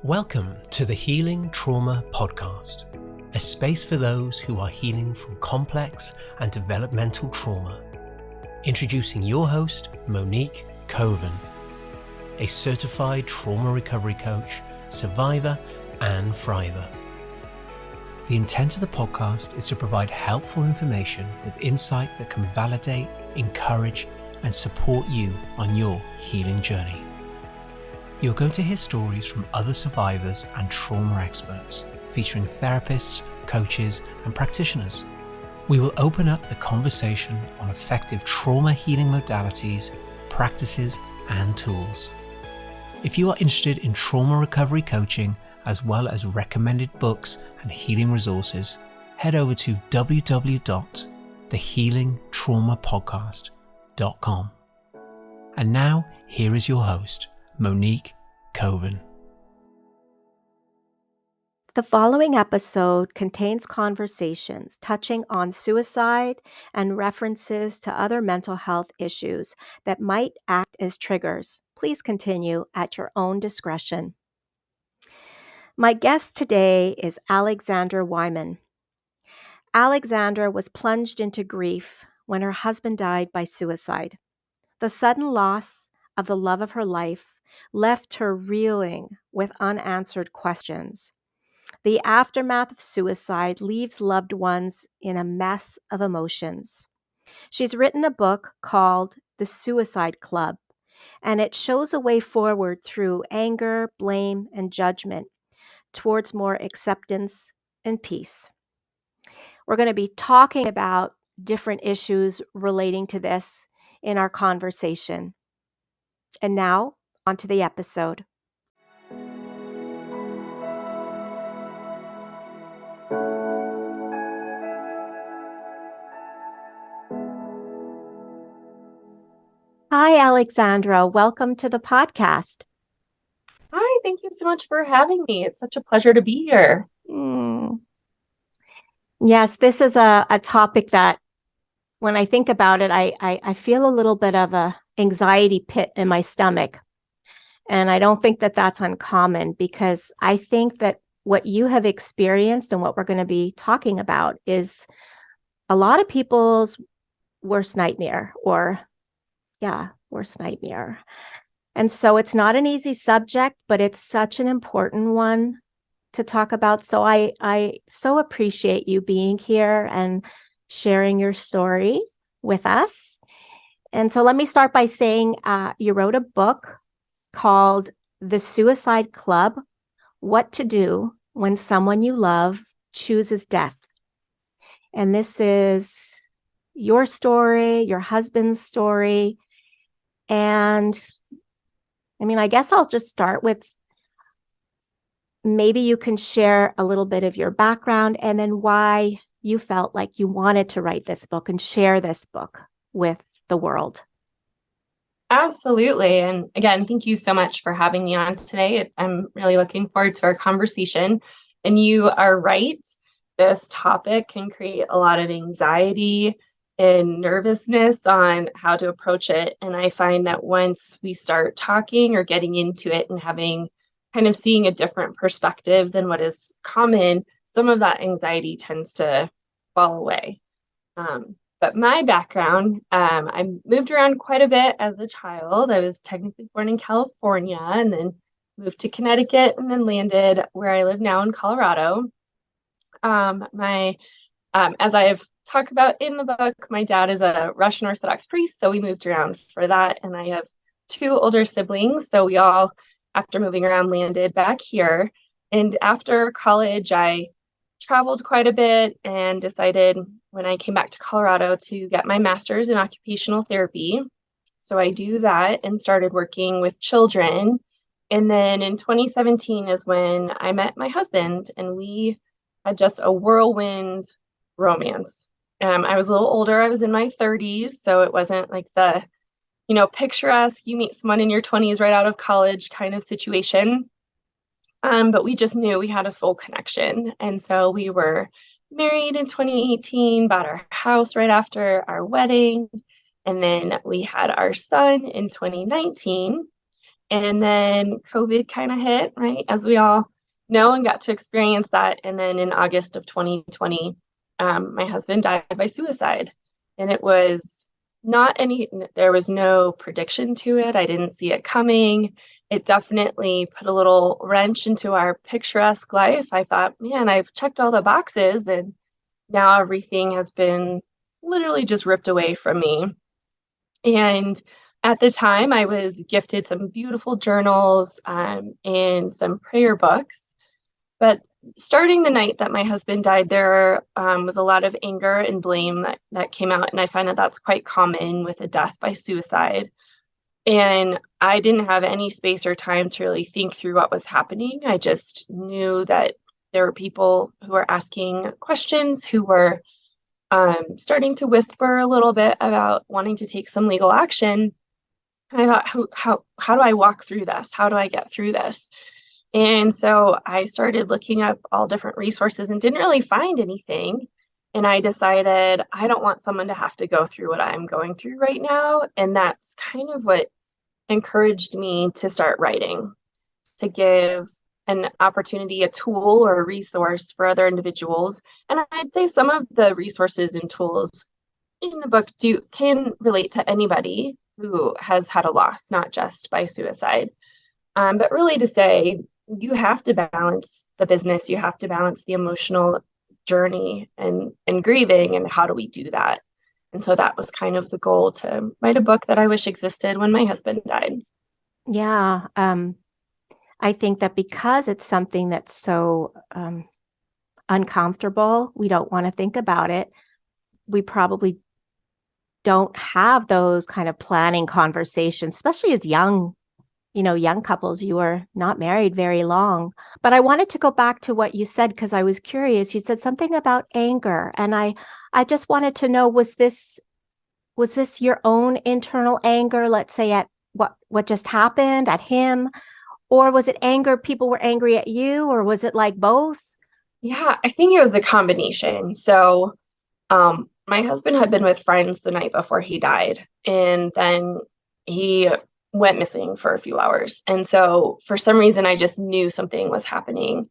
Welcome to the Healing Trauma Podcast, a space for those who are healing from complex and developmental trauma. Introducing your host, Monique Coven, a certified trauma recovery coach, survivor, and thriver. The intent of the podcast is to provide helpful information with insight that can validate, encourage, and support you on your healing journey. You're going to hear stories from other survivors and trauma experts, featuring therapists, coaches, and practitioners. We will open up the conversation on effective trauma healing modalities, practices, and tools. If you are interested in trauma recovery coaching, as well as recommended books and healing resources, head over to www.thehealingtraumapodcast.com. And now, here is your host, Monique Coven. The following episode contains conversations touching on suicide and references to other mental health issues that might act as triggers. Please continue at your own discretion. My guest today is Alexandra Wyman. Alexandra was plunged into grief when her husband died by suicide. The sudden loss of the love of her life left her reeling with unanswered questions. The aftermath of suicide leaves loved ones in a mess of emotions. She's written a book called The Suicide Club, and it shows a way forward through anger, blame, and judgment towards more acceptance and peace. We're going to be talking about different issues relating to this in our conversation. And now, on to the episode. Hi, Alexandra. Welcome to the podcast. Hi, thank you so much for having me. It's such a pleasure to be here. Yes, this is a topic that when I think about it, I feel a little bit of a anxiety pit in my stomach. And I don't think that that's uncommon, because I think that what you have experienced and what we're going to be talking about is a lot of people's worst nightmare, worst nightmare. And so it's not an easy subject, but it's such an important one to talk about. So I so appreciate you being here and sharing your story with us. And so let me start by saying you wrote a book called The Suicide Club: What to Do When Someone You Love Chooses Death. And this is your story, your husband's story. And I guess I'll just start with, maybe you can share a little bit of your background and then why you felt like you wanted to write this book and share this book with the world. Absolutely. And again, thank you so much for having me on today. I'm really looking forward to our conversation. And you are right. This topic can create a lot of anxiety and nervousness on how to approach it. And I find that once we start talking or getting into it and seeing a different perspective than what is common, some of that anxiety tends to fall away. But my background, I moved around quite a bit as a child. I was technically born in California and then moved to Connecticut and then landed where I live now in Colorado. As I've talked about in the book, my dad is a Russian Orthodox priest, so we moved around for that. And I have two older siblings, so we all, after moving around, landed back here. And after college, I traveled quite a bit and decided when I came back to Colorado to get my master's in occupational therapy. So I do that and started working with children. And then in 2017 is when I met my husband, and we had just a whirlwind romance. I was a little older. I was in my 30s, so it wasn't like the, picturesque, you meet someone in your 20s right out of college kind of situation. But we just knew we had a soul connection. And so we were married in 2018, bought our house right after our wedding. And then we had our son in 2019. And then COVID kind of hit, right? As we all know, and got to experience that. And then in August of 2020, my husband died by suicide. And it was there was no prediction to it. I didn't see it coming. It definitely put a little wrench into our picturesque life. I thought, man, I've checked all the boxes and now everything has been literally just ripped away from me. And at the time, I was gifted some beautiful journals and some prayer books. But starting the night that my husband died, there was a lot of anger and blame that came out. And I find that that's quite common with a death by suicide. And I didn't have any space or time to really think through what was happening. I just knew that there were people who were asking questions, who were starting to whisper a little bit about wanting to take some legal action. And I thought, how do I walk through this? How do I get through this? And so I started looking up all different resources and didn't really find anything. And I decided I don't want someone to have to go through what I'm going through right now. And that's kind of what encouraged me to start writing, to give an opportunity, a tool or a resource for other individuals. And I'd say some of the resources and tools in the book can relate to anybody who has had a loss, not just by suicide. But really to say, you have to balance the business, you have to balance the emotional journey and grieving, and how do we do that? And so that was kind of the goal, to write a book that I wish existed when my husband died. Yeah. I think that because it's something that's so uncomfortable, we don't want to think about it. We probably don't have those kind of planning conversations, especially as young couples. You were not married very long. But I wanted to go back to what you said, because I was curious. You said something about anger. And I just wanted to know, was this your own internal anger, let's say at what just happened, at him? Or was it anger, people were angry at you? Or was it like both? Yeah, I think it was a combination. So my husband had been with friends the night before he died, and then he went missing for a few hours. And so for some reason, I just knew something was happening.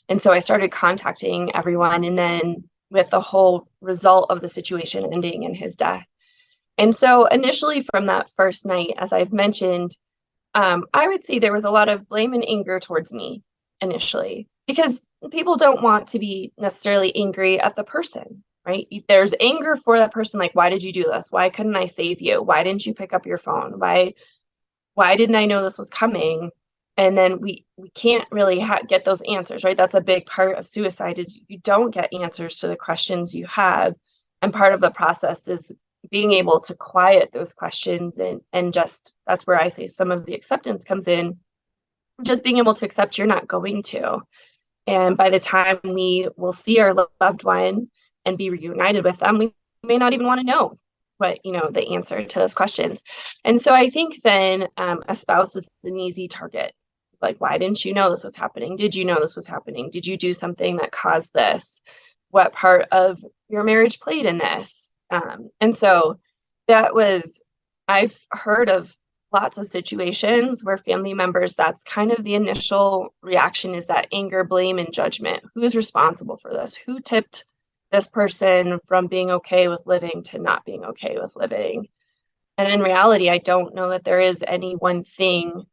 And so I started contacting everyone, and then with the whole result of the situation ending in his death. And so initially from that first night, as I've mentioned, I would say there was a lot of blame and anger towards me initially, because people don't want to be necessarily angry at the person, right? There's anger for that person, like, why did you do this? Why couldn't I save you? Why didn't you pick up your phone? Why didn't I know this was coming? And then we can't really get those answers, right? That's a big part of suicide, is you don't get answers to the questions you have. And part of the process is being able to quiet those questions, and just, that's where I say some of the acceptance comes in, just being able to accept you're not going to. And by the time we will see our loved one and be reunited with them, we may not even want to know what, the answer to those questions. And so I think then a spouse is an easy target. Like, why didn't you know this was happening? Did you know this was happening? Did you do something that caused this? What part of your marriage played in this? And so I've heard of lots of situations where family members, that's kind of the initial reaction, is that anger, blame, and judgment. Who's responsible for this? Who tipped this person from being okay with living to not being okay with living? And in reality, I don't know that there is any one thing.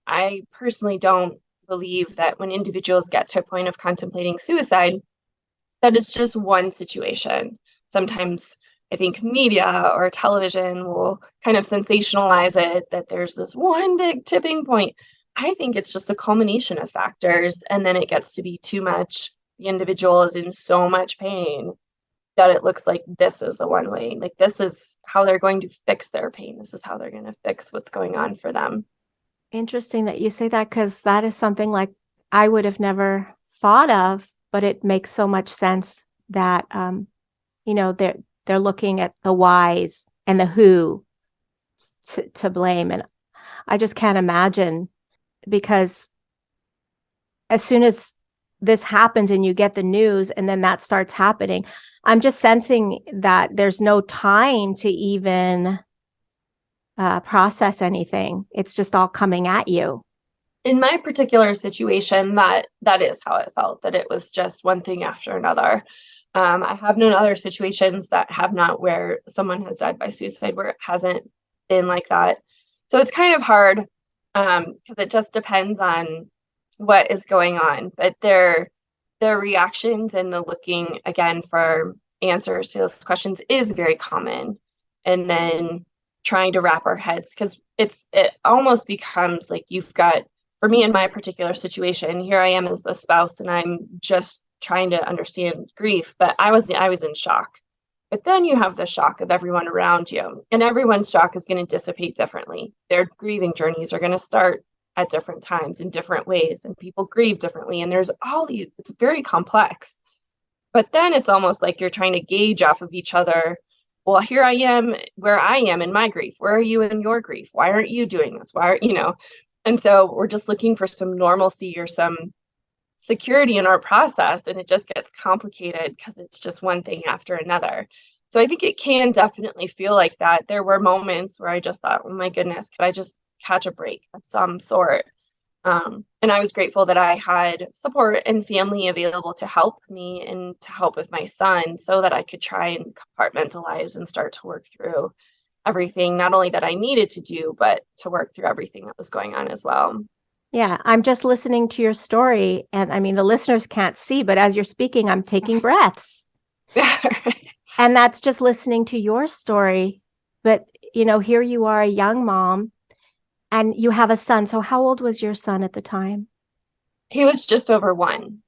I personally don't believe that when individuals get to a point of contemplating suicide, that it's just one situation. Sometimes I think media or television will kind of sensationalize it, that there's this one big tipping point. I think it's just a culmination of factors, and then it gets to be too much. The individual is in so much pain that it looks like this is the one way, like this is how they're going to fix their pain. This is how they're going to fix what's going on for them. Interesting that you say that, because that is something like I would have never thought of, but it makes so much sense that, they're looking at the whys and the who to blame. And I just can't imagine, because as soon as this happens and you get the news and then that starts happening, I'm just sensing that there's no time to even process anything. It's just all coming at you. In my particular situation, that is how it felt, that it was just one thing after another. I have known other situations that have not, where someone has died by suicide, where it hasn't been like that. So it's kind of hard, because it just depends on what is going on. But their reactions and the looking again for answers to those questions is very common. And then trying to wrap our heads, because it almost becomes like you've got, for me in my particular situation, here I am as the spouse, and I'm just trying to understand grief, but I was in shock. But then you have the shock of everyone around you, and everyone's shock is going to dissipate differently. Their grieving journeys are going to start at different times in different ways, and people grieve differently. And there's all these, it's very complex. But then it's almost like you're trying to gauge off of each other. Well, here I am where I am in my grief. Where are you in your grief? Why aren't you doing this? Why are, And so we're just looking for some normalcy or some security in our process, and it just gets complicated because it's just one thing after another. So I think it can definitely feel like that. There were moments where I just thought, oh my goodness, could I just catch a break of some sort? And I was grateful that I had support and family available to help me and to help with my son, so that I could try and compartmentalize and start to work through everything, not only that I needed to do, but to work through everything that was going on as well. Yeah, I'm just listening to your story. And I mean, the listeners can't see, but as you're speaking, I'm taking breaths. And that's just listening to your story. But, here you are, a young mom, and you have a son. So how old was your son at the time? He was just over 1.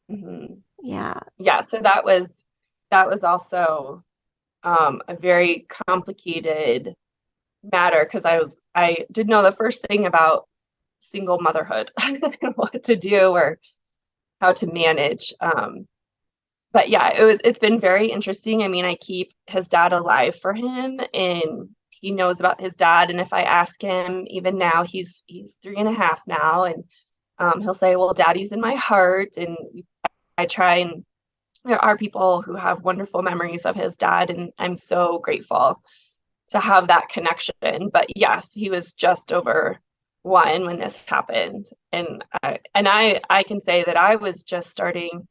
Mm-hmm. Yeah. So that was also a very complicated matter, because I didn't know the first thing about single motherhood and what to do or how to manage. But yeah, it's been very interesting. I mean, I keep his dad alive for him, and he knows about his dad. And if I ask him, even now, he's 3.5 now, and he'll say, well, daddy's in my heart. And I try, and there are people who have wonderful memories of his dad, and I'm so grateful to have that connection. But yes, he was just over 1 when this happened. And I can say that I was just starting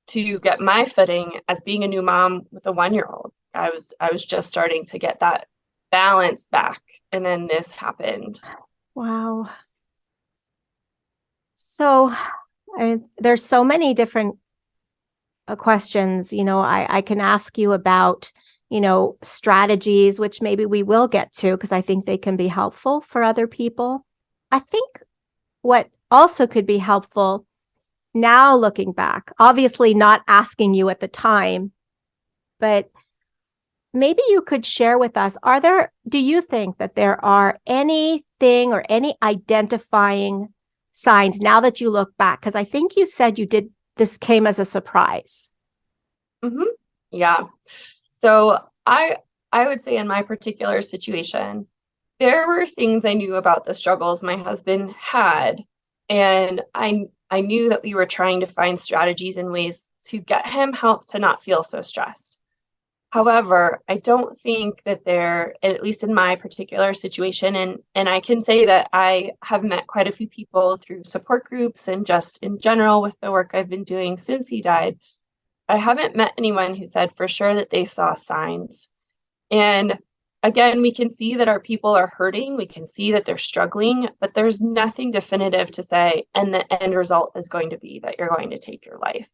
to get my footing as being a new mom with a 1-year-old. I was just starting to get that balance back, and then this happened. Wow. So there's so many different questions. I can ask you about, strategies, which maybe we will get to, because I think they can be helpful for other people. I think what also could be helpful now, looking back, obviously not asking you at the time, but maybe you could share with us, do you think that there are anything or any identifying signs now that you look back? Because I think you said this came as a surprise. Mm-hmm. Yeah. So I would say in my particular situation, there were things I knew about the struggles my husband had, and I knew that we were trying to find strategies and ways to get him help to not feel so stressed. However, I don't think that there, at least in my particular situation, and I can say that I have met quite a few people through support groups and just in general with the work I've been doing since he died, I haven't met anyone who said for sure that they saw signs. And again, we can see that our people are hurting. We can see that they're struggling, but there's nothing definitive to say, and the end result is going to be that you're going to take your life.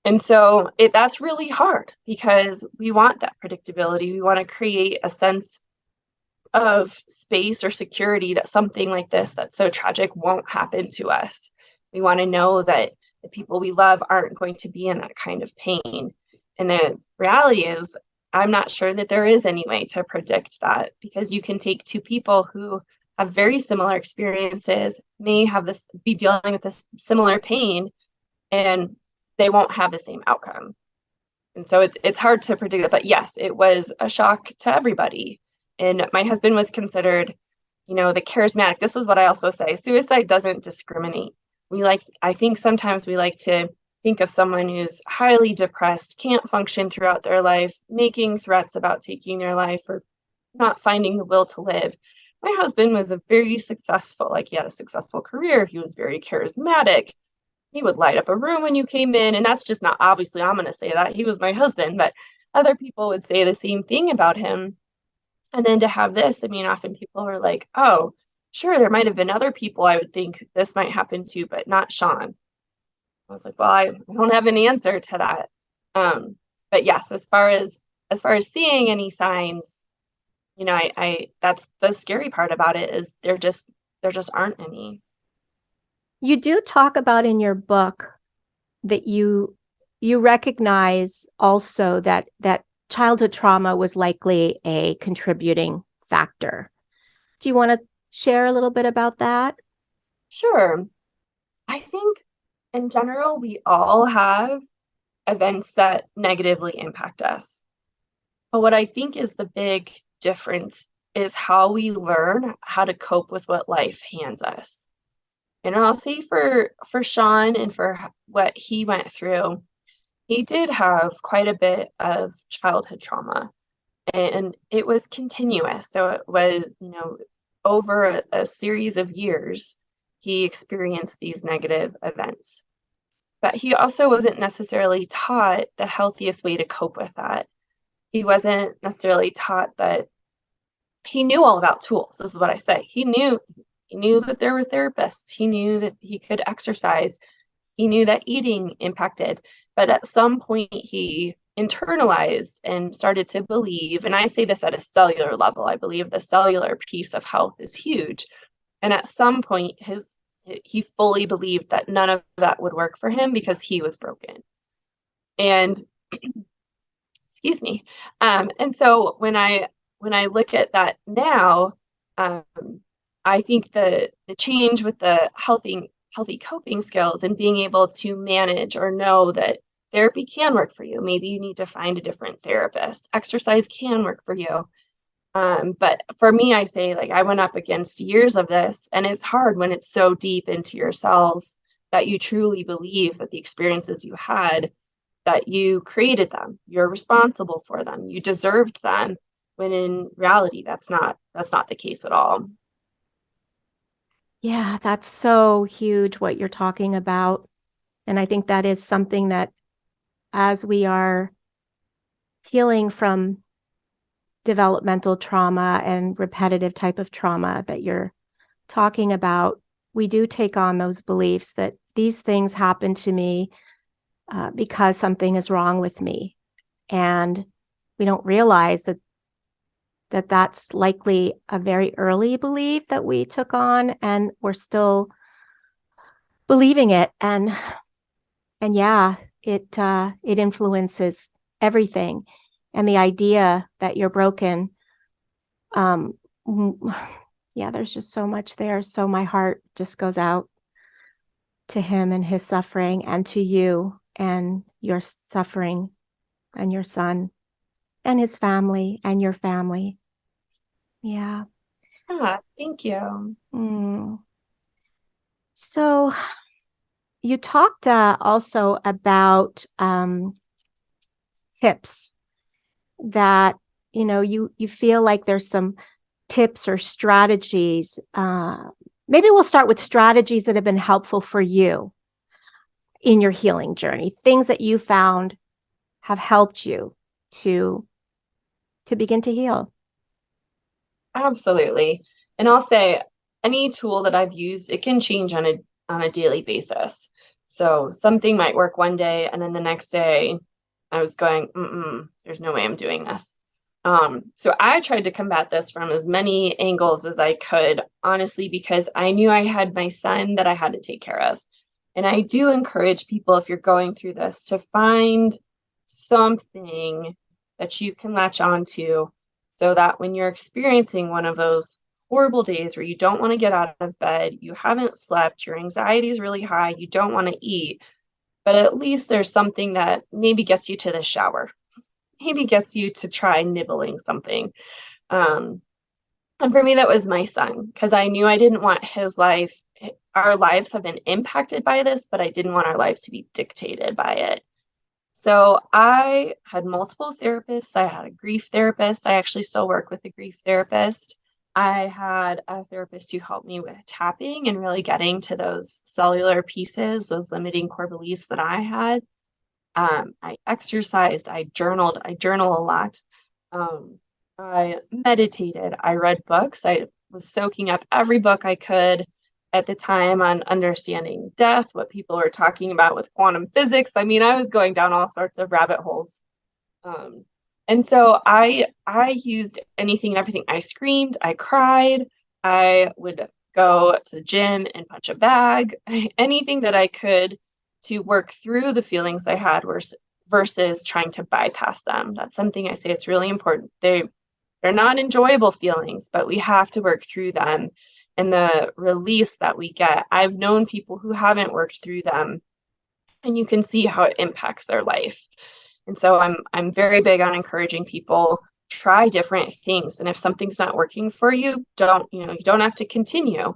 And so that's really hard, because we want that predictability. We want to create a sense of space or security that something like this that's so tragic won't happen to us. We want to know that the people we love aren't going to be in that kind of pain. And the reality is, I'm not sure that there is any way to predict that, because you can take 2 people who have very similar experiences, may be dealing with this similar pain, and they won't have the same outcome. And so it's hard to predict that. But yes, it was a shock to everybody. And my husband was considered, the charismatic. This is what I also say. Suicide doesn't discriminate. I think sometimes we like to think of someone who's highly depressed, can't function throughout their life, making threats about taking their life, or not finding the will to live. My husband was a very successful, like he had a successful career. He was very charismatic. He would light up a room when you came in. And that's just not, obviously, I'm going to say that he was my husband, but other people would say the same thing about him. And then to have this, I mean, often people are like, oh, sure, there might have been other people I would think this might happen to, but not Sean. I was like, well, I don't have an answer to that. But yes, as far as seeing any signs, I that's the scary part about it is there just aren't any. You do talk about in your book that you recognize also that childhood trauma was likely a contributing factor. Do you want to share a little bit about that? Sure. I think in general, we all have events that negatively impact us. But what I think is the big difference is how we learn how to cope with what life hands us. And I'll say for Sean and for what he went through, he did have quite a bit of childhood trauma, and it was continuous. So it was, over a series of years, he experienced these negative events. But he also wasn't necessarily taught the healthiest way to cope with that. He wasn't necessarily taught that he knew all about tools. This is what I say. He knew that there were therapists. He knew that he could exercise. He knew that eating impacted. But at some point, he internalized and started to believe, and I say this at a cellular level, I believe the cellular piece of health is huge. And at some point, he fully believed that none of that would work for him because he was broken. And excuse me. And so when I look at that now, I think the change with the healthy coping skills and being able to manage or know that therapy can work for you. Maybe you need to find a different therapist. Exercise can work for you. But for me, I say, like, I went up against years of this, and it's hard when it's so deep into your cells that you truly believe that the experiences you had, that you created them, you're responsible for them, you deserved them, when in reality, that's not the case at all. Yeah, that's so huge what you're talking about. And I think that is something that as we are healing from developmental trauma and repetitive type of trauma that you're talking about, we do take on those beliefs that these things happen to me because something is wrong with me. And we don't realize that that's likely a very early belief that we took on, and we're still believing it. And yeah, it influences everything. And the idea that you're broken, yeah, there's just so much there. So my heart just goes out to him and his suffering, and to you and your suffering, and your son and his family and your family. Yeah. Thank you. So you talked also about tips that, you feel like there's some tips or strategies. Maybe we'll start with strategies that have been helpful for you in your healing journey, things that you found have helped you to begin to heal. Absolutely. And I'll say any tool that I've used, it can change on a daily basis. So something might work one day, and then the next day I was going, there's no way I'm doing this. So I tried to combat this from as many angles as I could, honestly, because I knew I had my son that I had to take care of. And I do encourage people, if you're going through this, to find something that you can latch onto, so that when you're experiencing one of those horrible days where you don't want to get out of bed, you haven't slept, your anxiety is really high, you don't want to eat, but at least there's something that maybe gets you to the shower, maybe gets you to try nibbling something. And for me, that was my son, because I knew I didn't want his life. Our lives have been impacted by this, but I didn't want our lives to be dictated by it. So I had multiple therapists. I had a grief therapist. I actually still work with a grief therapist. I had a therapist who helped me with tapping and really getting to those cellular pieces, those limiting core beliefs that I had. I exercised, I journaled, I journal a lot. Um, I meditated, I read books. I was soaking up every book I could at the time on understanding death, what people were talking about with quantum physics. I mean, I was going down all sorts of rabbit holes. Um, and so I used anything and everything. I screamed, I cried, I would go to the gym and punch a bag, anything that I could to work through the feelings I had versus trying to bypass them. That's something I say it's really important. They're not enjoyable feelings, but we have to work through them. And the release that we get, I've known people who haven't worked through them, and you can see how it impacts their life. And so I'm very big on encouraging people try different things. And if something's not working for you, you don't have to continue.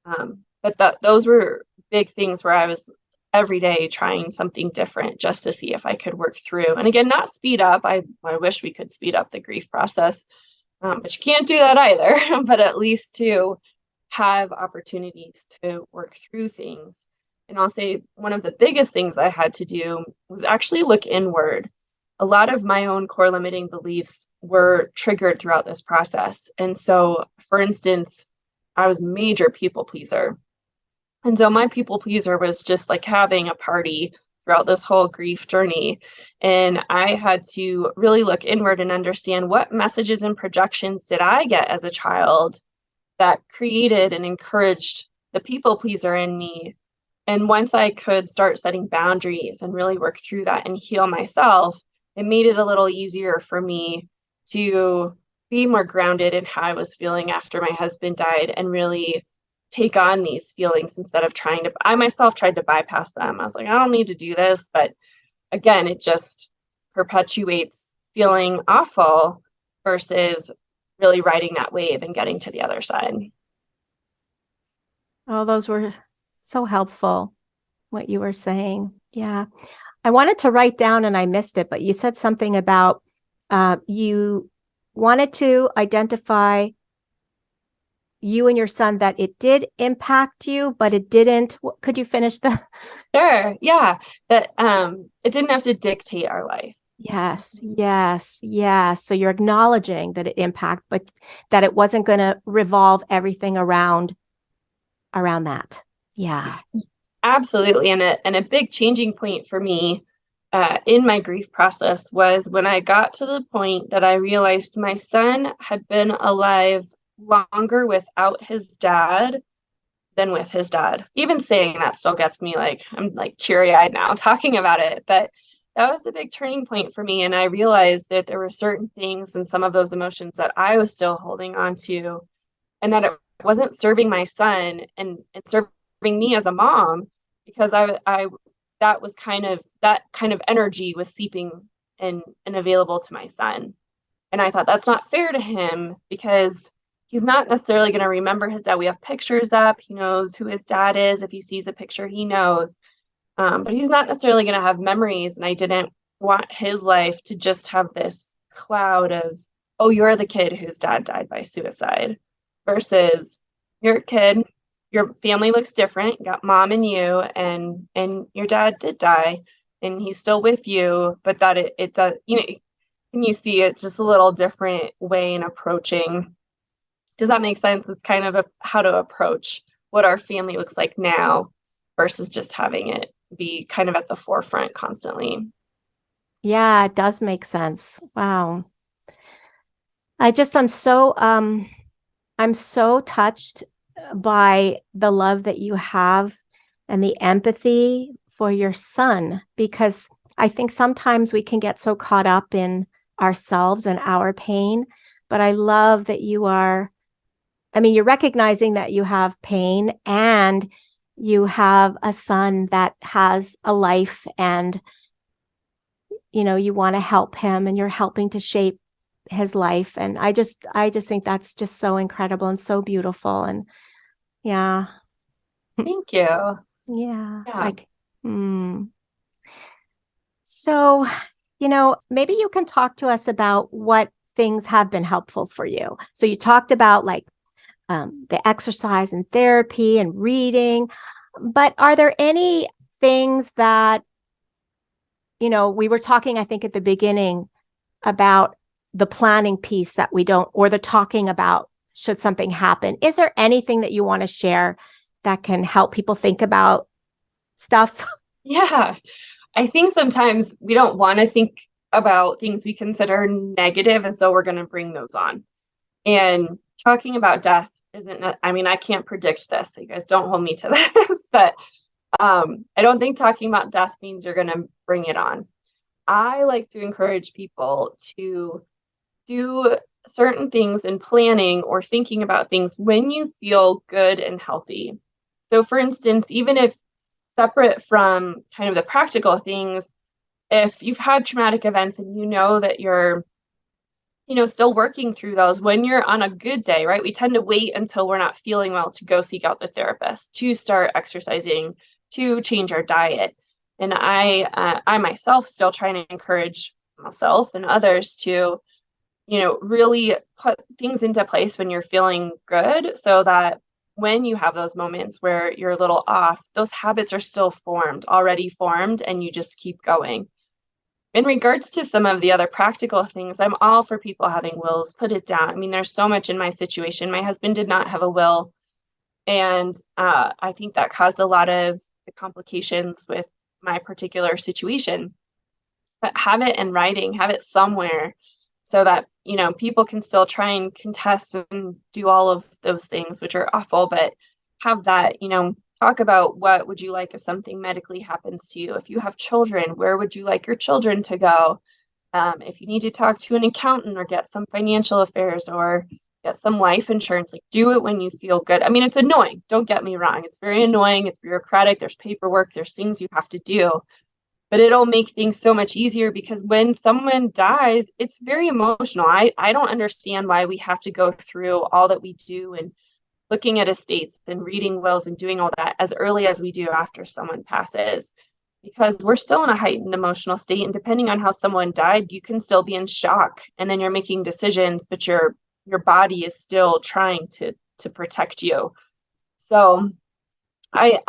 But those were big things where I was every day trying something different just to see if I could work through. And again, not speed up. I wish we could speed up the grief process, but you can't do that either. But at least to have opportunities to work through things. And I'll say one of the biggest things I had to do was actually look inward. A lot of my own core limiting beliefs were triggered throughout this process. And so, for instance, I was a major people pleaser. And so my people pleaser was just like having a party throughout this whole grief journey. And I had to really look inward and understand what messages and projections did I get as a child that created and encouraged the people pleaser in me. And once I could start setting boundaries and really work through that and heal myself, it made it a little easier for me to be more grounded in how I was feeling after my husband died and really take on these feelings instead of I myself tried to bypass them. I was like, I don't need to do this. But again, it just perpetuates feeling awful versus really riding that wave and getting to the other side. Oh, those were so helpful, what you were saying. Yeah. I wanted to write down and I missed it, but you said something about you wanted to identify you and your son, that it did impact you, but it didn't. Could you finish the? Sure. Yeah. That it didn't have to dictate our life. Yes, yes, yes. So you're acknowledging that it impacted, but that it wasn't going to revolve everything around that. Yeah. Absolutely. And a big changing point for me in my grief process was when I got to the point that I realized my son had been alive longer without his dad than with his dad. Even saying that still gets me I'm like teary-eyed now talking about it. But that was a big turning point for me. And I realized that there were certain things and some of those emotions that I was still holding on to, and that it wasn't serving my son and serving me as a mom, because I that was that kind of energy was seeping and available to my son. And I thought that's not fair to him, because he's not necessarily going to remember his dad. We have pictures up. He knows who his dad is. If he sees a picture, he knows. But he's not necessarily going to have memories. And I didn't want his life to just have this cloud of, oh, you're the kid whose dad died by suicide, versus you're a kid, your family looks different. You got mom and you, and your dad did die and he's still with you, but that it does, and you see it just a little different way in approaching. Does that make sense? It's kind of how to approach what our family looks like now versus just having it be kind of at the forefront constantly. Yeah, it does make sense. Wow. I'm so touched by the love that you have and the empathy for your son, because I think sometimes we can get so caught up in ourselves and our pain. But I love that you're recognizing that you have pain and you have a son that has a life, and, you want to help him and you're helping to shape his life. And I just think that's just so incredible and so beautiful. And yeah. Thank you. Yeah. Yeah. So, maybe you can talk to us about what things have been helpful for you. So you talked about like the exercise and therapy and reading, but are there any things that, we were talking, I think at the beginning about the planning piece that we don't, or the talking about should something happen. Is there anything that you want to share that can help people think about stuff? Yeah, I think sometimes we don't want to think about things we consider negative as though we're going to bring those on. And talking about death isn't, I mean, I can't predict this, so you guys don't hold me to this, but I don't think talking about death means you're going to bring it on. I like to encourage people to do certain things in planning or thinking about things when you feel good and healthy. So, for instance, even if separate from kind of the practical things, if you've had traumatic events and you know that you're still working through those, when you're on a good day, right? We tend to wait until we're not feeling well to go seek out the therapist, to start exercising, to change our diet. And I myself still trying to encourage myself and others to, really put things into place when you're feeling good so that when you have those moments where you're a little off, those habits are still already formed, and you just keep going. In regards to some of the other practical things, I'm all for people having wills. Put it down. I mean, there's so much in my situation. My husband did not have a will, and I think that caused a lot of the complications with my particular situation. But have it in writing, have it somewhere so that, people can still try and contest and do all of those things, which are awful, but have that, talk about what would you like if something medically happens to you. If you have children, where would you like your children to go? If you need to talk to an accountant or get some financial affairs or get some life insurance, like do it when you feel good. I mean, it's annoying. Don't get me wrong. It's very annoying. It's bureaucratic. There's paperwork. There's things you have to do, but it'll make things so much easier because when someone dies, it's very emotional. I don't understand why we have to go through all that we do and looking at estates and reading wills and doing all that as early as we do after someone passes, because we're still in a heightened emotional state. And depending on how someone died, you can still be in shock. And then you're making decisions, but your body is still trying to protect you. So I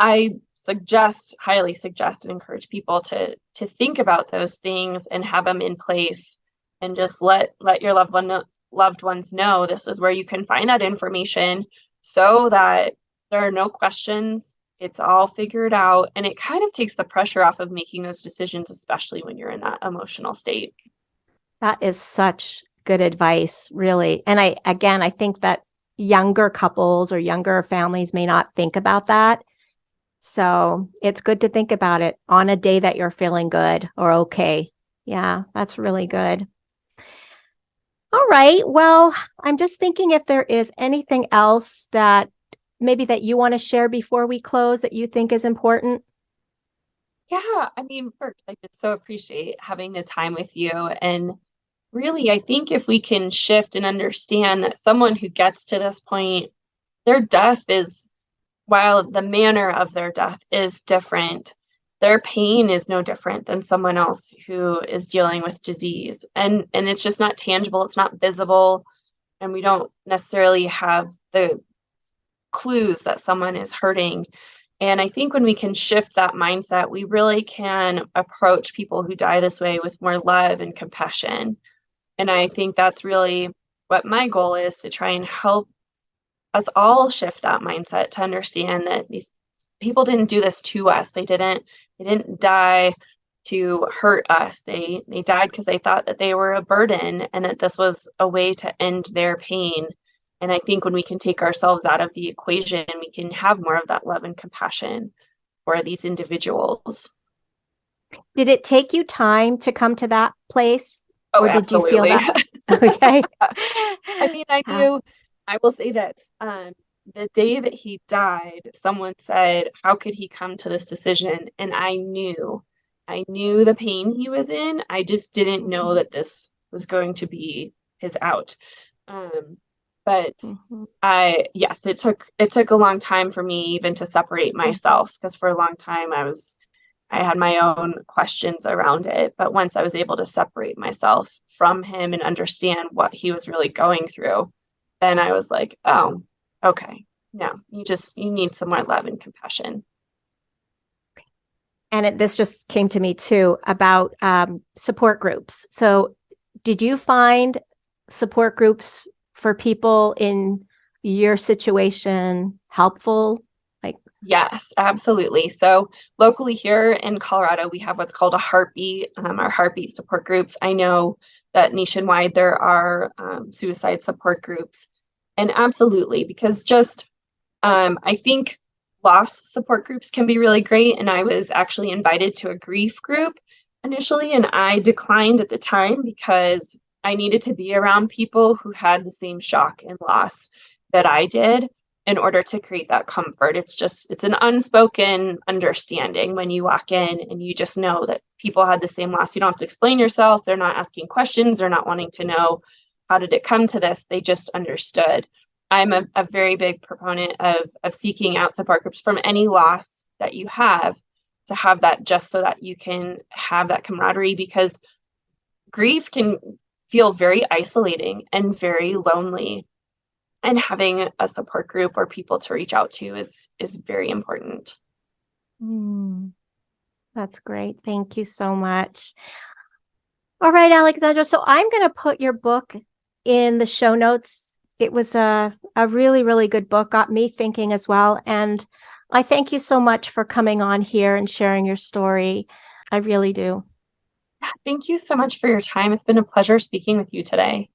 highly suggest and encourage people to think about those things and have them in place, and just let your loved ones know this is where you can find that information so that there are no questions. It's all figured out, and it kind of takes the pressure off of making those decisions, especially when you're in that emotional state. That is such good advice, really. And I think that younger couples or younger families may not think about that. So it's good to think about it on a day that you're feeling good or okay. Yeah, that's really good. All right. Well, I'm just thinking if there is anything else that maybe that you want to share before we close that you think is important. Yeah, I mean, first, I just so appreciate having the time with you. And really, I think if we can shift and understand that someone who gets to this point, their death is, while the manner of their death is different, their pain is no different than someone else who is dealing with disease. And it's just not tangible, it's not visible, and we don't necessarily have the clues that someone is hurting. And I think when we can shift that mindset, we really can approach people who die this way with more love and compassion. And I think that's really what my goal is, to try and help us all shift that mindset, to understand that these people didn't do this to us. They didn't die to hurt us. They died because they thought that they were a burden and that this was a way to end their pain. And I think when we can take ourselves out of the equation, we can have more of that love and compassion for these individuals. Did it take you time to come to that place? Oh, or did absolutely. you feel that? Okay. I mean, I will say that the day that he died, someone said, how could he come to this decision? And I knew the pain he was in. I just didn't know that this was going to be his out. But yes, it took a long time for me even to separate myself, because for a long time I was I had my own questions around it. But once I was able to separate myself from him and understand what he was really going through, then I was like, oh, okay, no, you need some more love and compassion. And this just came to me too about support groups. So did you find support groups for people in your situation helpful? Yes, absolutely. So locally here in Colorado, we have what's called a Heartbeat, our Heartbeat support groups. I know that nationwide there are suicide support groups. And absolutely, because just I think loss support groups can be really great. And I was actually invited to a grief group initially, and I declined at the time because I needed to be around people who had the same shock and loss that I did in order to create that comfort. It's an unspoken understanding when you walk in and you just know that people had the same loss. You don't have to explain yourself. They're not asking questions. They're not wanting to know, how did it come to this? They just understood. I'm a very big proponent of seeking out support groups from any loss that you have, to have that just so that you can have that camaraderie, because grief can feel very isolating and very lonely. And having a support group or people to reach out to is very important. That's great. Thank you so much. All right, Alexandra. So I'm going to put your book in the show notes. It was a really, really good book, got me thinking as well. And I thank you so much for coming on here and sharing your story. I really do. Thank you so much for your time. It's been a pleasure speaking with you today.